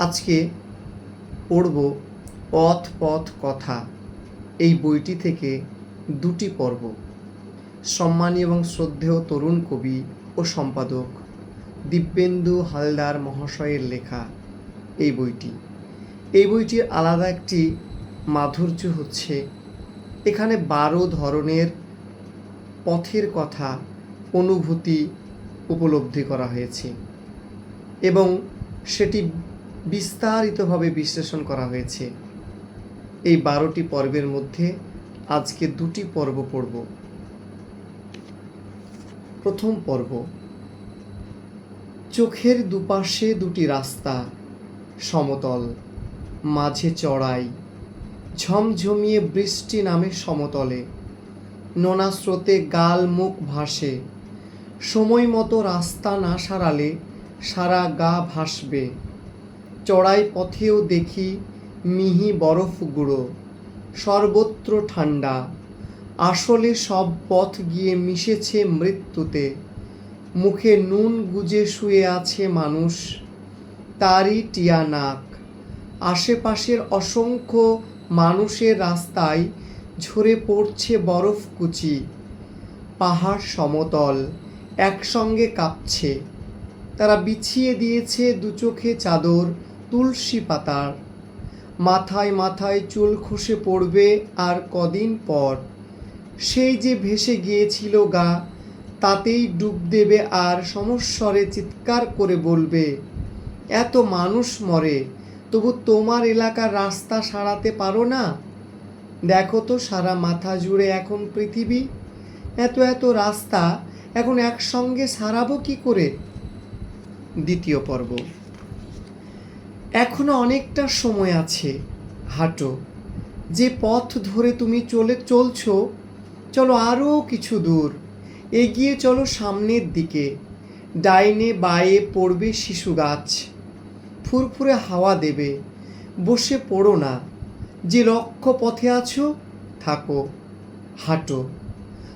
আজকে পড়ব পথ পথ কথা এই বইটি থেকে দুটি পর্ব। সম্মানী এবং শ্রদ্ধেয় তরুণ কবি ও সম্পাদক দিব্যেন্দু হালদার মহাশয়ের লেখা এই বইটির আলাদা একটি মাধুর্য হচ্ছে এখানে 12 ধরনের পথের কথা অনুভূতি উপলব্ধি করা হয়েছে এবং সেটি বিস্তারিতভাবে বিশ্লেষণ করা হয়েছে। এই 12টি পর্বের মধ্যে আজকে দুটি পর্ব পড়ব। প্রথম পর্ব, চোখের দুপাশে দুটি রাস্তা, সমতল, মাঝে চড়াই, ঝমঝমিয়ে বৃষ্টি নামে সমতলে, নোনা স্রোতে গাল মুখ ভাসে, সময় মতো রাস্তা না সারালে সারা গা ভাসবে। চড়াই পথেও দেখি মিহি বরফ গুঁড়ো, সর্বত্র ঠান্ডা, আসলে সব পথ গিয়ে মিশেছে মৃত্যুতে। মুখে নুন গুজে শুয়ে আছে মানুষ, তারই টিয়া নাক। আশেপাশের অসংখ্য মানুষের রাস্তায় ঝরে পড়ছে বরফ কুচি। পাহাড় সমতল, একসঙ্গে কাঁপছে। তারা বিছিয়ে দিয়েছে দুচোখে চাদর তুলসী পাতার। মাথায় মাথায় চুল খসে পড়বে আর কদিন পর। সেই যে ভেসে গিয়েছিল গা, তাতেই ডুব দেবে আর সমস্বরে চিৎকার করে বলবে, এত মানুষ মরে, তবু তোমার এলাকার রাস্তা সারাতে পারো না? দেখো তো সারা মাথা জুড়ে এখন পৃথিবী, এত এত রাস্তা এখন একসঙ্গে সারাবো কি করে? দ্বিতীয় পর্ব, এখনো অনেকটা সময় আছে, হাঁটো। যে পথ ধরে তুমি চলছো, চলো আরও কিছু দূর এগিয়ে চলো সামনের দিকে। ডাইনে বাঁয়ে পড়বে শিশু গাছ, ফুরফুরে হাওয়া দেবে। বসে পড়ো না, যে লক্ষ্য পথে আছো থাকো, হাঁটো।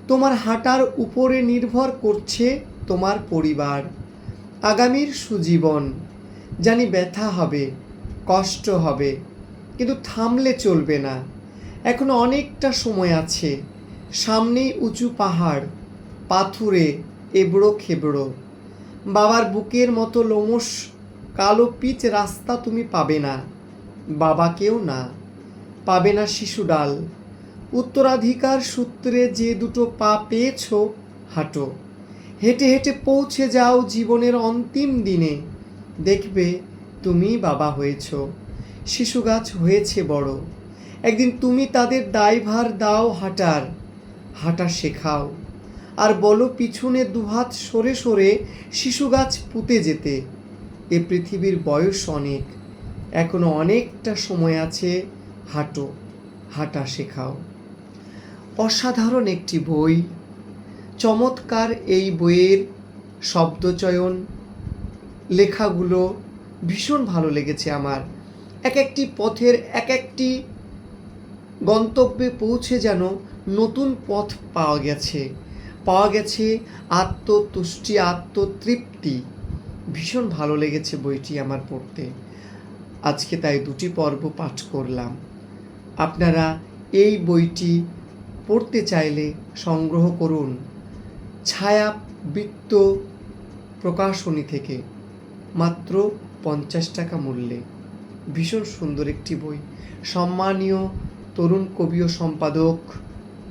তোমার হাঁটার উপরে নির্ভর করছে তোমার পরিবার, আগামীর সুজীবন। জানি ব্যথা হবে, কষ্ট হবে, কিন্তু থামলে চলবে না। এখনো অনেকটা সময় আছে। সামনেই উঁচু পাহাড়, পাথুরে এবড়ো খেবড়ো। বাবার বুকের মতো লোমশ কালো পিচ রাস্তা তুমি পাবে না, বাবাকেও না। পাবে না শিশু ডাল। উত্তরাধিকার সূত্রে যে দুটো পা পেয়েছ, হাঁটো। হেঁটে হেঁটে পৌঁছে যাও জীবনের অন্তিম দিনে। দেখবে তুমি বাবা হয়েছ, শিশু গাছ হয়েছে বড়। একদিন তুমি তাদের দায়ভার দাও হাঁটা শেখাও। আর বলো পিছনে দুহাত সরে সরে শিশু গাছ পুঁতে যেতে। এ পৃথিবীর বয়স অনেক, এখনো অনেকটা সময় আছে, হাঁটো, হাঁটা শেখাও। অসাধারণ একটি বই, চমৎকার এই বইয়ের শব্দচয়ন, লেখাগুলো ভীষণ ভালো লেগেছে আমার। এক একটি পথের এক একটি গন্তব্যে পৌঁছে যেন নতুন পথ পাওয়া গেছে আত্মতুষ্টি, আত্মতৃপ্তি। ভীষণ ভালো লেগেছে বইটি আমার পড়তে। আজকে তাই দুটি পর্ব পাঠ করলাম। আপনারা এই বইটি পড়তে চাইলে সংগ্রহ করুন ছায়াবৃত্ত প্রকাশনী থেকে, মাত্র 50 টাকা মূল্যে। ভীষণ সুন্দর একটি বই। সম্মানীয় তরুণ কবি ও সম্পাদক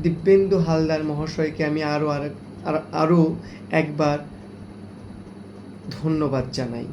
দিব্যেন্দু হালদার মহাশয়কে আমি আরও একবার ধন্যবাদ জানাই।